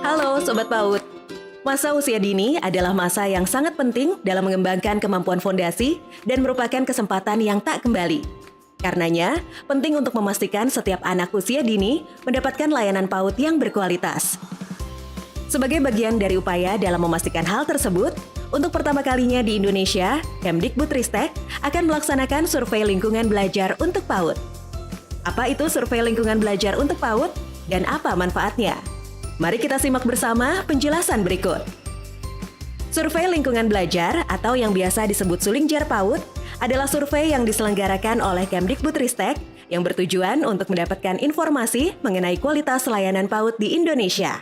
Halo Sobat PAUD, masa usia dini adalah masa yang sangat penting dalam mengembangkan kemampuan fondasi dan merupakan kesempatan yang tak kembali. Karenanya, penting untuk memastikan setiap anak usia dini mendapatkan layanan PAUD yang berkualitas. Sebagai bagian dari upaya dalam memastikan hal tersebut, untuk pertama kalinya di Indonesia, Kemdikbudristek akan melaksanakan survei lingkungan belajar untuk PAUD. Apa itu survei lingkungan belajar untuk PAUD dan apa manfaatnya? Mari kita simak bersama penjelasan berikut. Survei lingkungan belajar atau yang biasa disebut Sulingjar PAUD adalah survei yang diselenggarakan oleh Kemdikbudristek yang bertujuan untuk mendapatkan informasi mengenai kualitas layanan PAUD di Indonesia.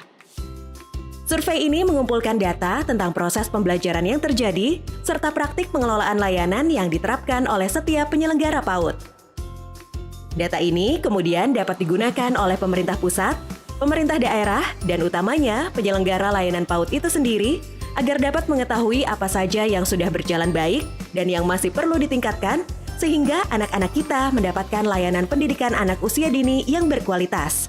Survei ini mengumpulkan data tentang proses pembelajaran yang terjadi serta praktik pengelolaan layanan yang diterapkan oleh setiap penyelenggara PAUD. Data ini kemudian dapat digunakan oleh pemerintah pusat, pemerintah daerah, dan utamanya penyelenggara layanan PAUD itu sendiri agar dapat mengetahui apa saja yang sudah berjalan baik dan yang masih perlu ditingkatkan sehingga anak-anak kita mendapatkan layanan pendidikan anak usia dini yang berkualitas.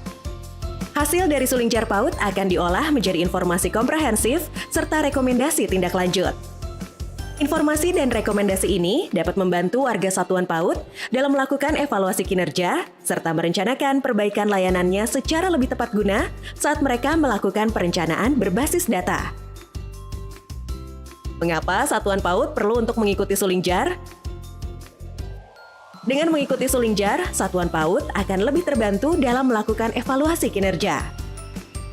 Hasil dari Sulingjar PAUD akan diolah menjadi informasi komprehensif serta rekomendasi tindak lanjut. Informasi dan rekomendasi ini dapat membantu warga satuan PAUD dalam melakukan evaluasi kinerja serta merencanakan perbaikan layanannya secara lebih tepat guna saat mereka melakukan perencanaan berbasis data. Mengapa satuan PAUD perlu untuk mengikuti Sulingjar? Dengan mengikuti Sulingjar, satuan PAUD akan lebih terbantu dalam melakukan evaluasi kinerja.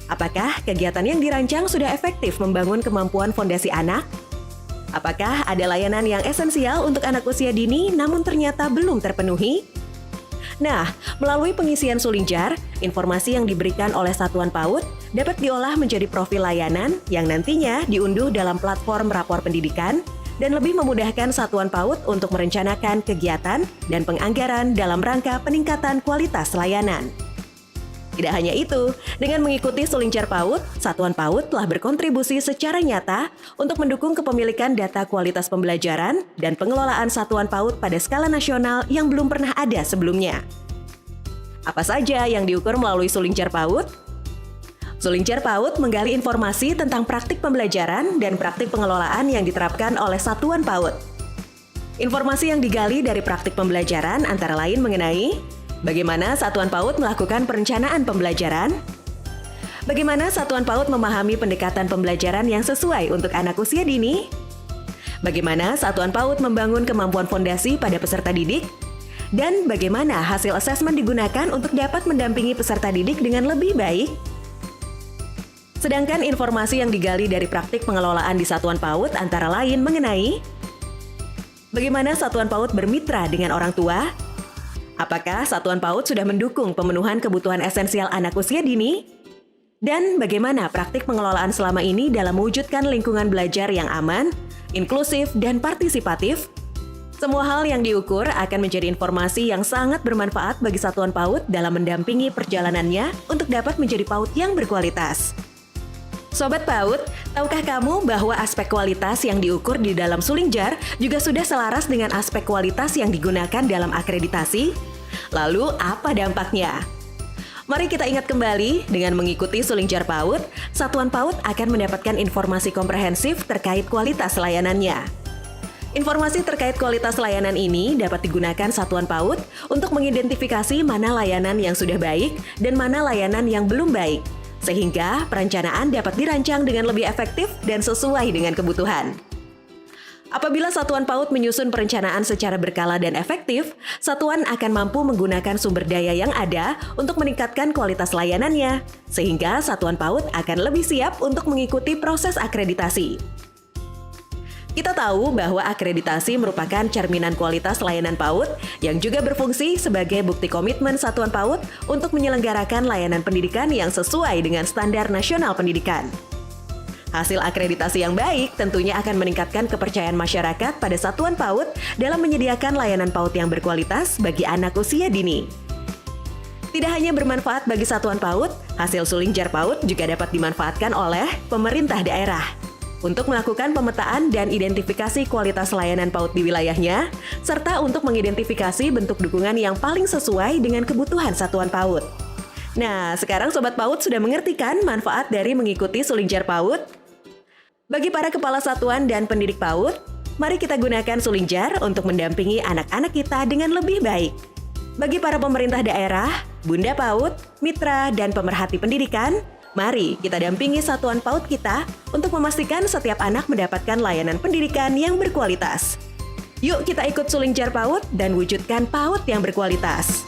Apakah kegiatan yang dirancang sudah efektif membangun kemampuan fondasi anak? Apakah ada layanan yang esensial untuk anak usia dini namun ternyata belum terpenuhi? Nah, melalui pengisian Sulingjar, informasi yang diberikan oleh satuan PAUD dapat diolah menjadi profil layanan yang nantinya diunduh dalam platform rapor pendidikan dan lebih memudahkan satuan PAUD untuk merencanakan kegiatan dan penganggaran dalam rangka peningkatan kualitas layanan. Tidak hanya itu, dengan mengikuti Sulingjar PAUD, satuan PAUD telah berkontribusi secara nyata untuk mendukung kepemilikan data kualitas pembelajaran dan pengelolaan satuan PAUD pada skala nasional yang belum pernah ada sebelumnya. Apa saja yang diukur melalui Sulingjar PAUD? Sulingjar PAUD menggali informasi tentang praktik pembelajaran dan praktik pengelolaan yang diterapkan oleh satuan PAUD. Informasi yang digali dari praktik pembelajaran antara lain mengenai bagaimana satuan PAUD melakukan perencanaan pembelajaran, bagaimana satuan PAUD memahami pendekatan pembelajaran yang sesuai untuk anak usia dini, bagaimana satuan PAUD membangun kemampuan fondasi pada peserta didik, dan bagaimana hasil asesmen digunakan untuk dapat mendampingi peserta didik dengan lebih baik. Sedangkan informasi yang digali dari praktik pengelolaan di satuan PAUD antara lain mengenai bagaimana satuan PAUD bermitra dengan orang tua, apakah satuan PAUD sudah mendukung pemenuhan kebutuhan esensial anak usia dini, dan bagaimana praktik pengelolaan selama ini dalam mewujudkan lingkungan belajar yang aman, inklusif, dan partisipatif. Semua hal yang diukur akan menjadi informasi yang sangat bermanfaat bagi satuan PAUD dalam mendampingi perjalanannya untuk dapat menjadi PAUD yang berkualitas. Sobat PAUD, tahukah kamu bahwa aspek kualitas yang diukur di dalam Sulingjar juga sudah selaras dengan aspek kualitas yang digunakan dalam akreditasi? Lalu, apa dampaknya? Mari kita ingat kembali, dengan mengikuti Sulingjar PAUD, satuan PAUD akan mendapatkan informasi komprehensif terkait kualitas layanannya. Informasi terkait kualitas layanan ini dapat digunakan satuan PAUD untuk mengidentifikasi mana layanan yang sudah baik dan mana layanan yang belum baik, sehingga perencanaan dapat dirancang dengan lebih efektif dan sesuai dengan kebutuhan. Apabila satuan PAUD menyusun perencanaan secara berkala dan efektif, satuan akan mampu menggunakan sumber daya yang ada untuk meningkatkan kualitas layanannya, sehingga satuan PAUD akan lebih siap untuk mengikuti proses akreditasi. Kita tahu bahwa akreditasi merupakan cerminan kualitas layanan PAUD yang juga berfungsi sebagai bukti komitmen satuan PAUD untuk menyelenggarakan layanan pendidikan yang sesuai dengan standar nasional pendidikan. Hasil akreditasi yang baik tentunya akan meningkatkan kepercayaan masyarakat pada satuan PAUD dalam menyediakan layanan PAUD yang berkualitas bagi anak usia dini. Tidak hanya bermanfaat bagi satuan PAUD, hasil Sulingjar PAUD juga dapat dimanfaatkan oleh pemerintah daerah untuk melakukan pemetaan dan identifikasi kualitas layanan PAUD di wilayahnya, serta untuk mengidentifikasi bentuk dukungan yang paling sesuai dengan kebutuhan satuan PAUD. Nah, sekarang Sobat PAUD sudah mengerti kan manfaat dari mengikuti Sulingjar PAUD? Bagi para kepala satuan dan pendidik PAUD, mari kita gunakan Sulingjar untuk mendampingi anak-anak kita dengan lebih baik. Bagi para pemerintah daerah, Bunda PAUD, mitra, dan pemerhati pendidikan, mari kita dampingi satuan PAUD kita untuk memastikan setiap anak mendapatkan layanan pendidikan yang berkualitas. Yuk kita ikut Sulingjar PAUD dan wujudkan PAUD yang berkualitas.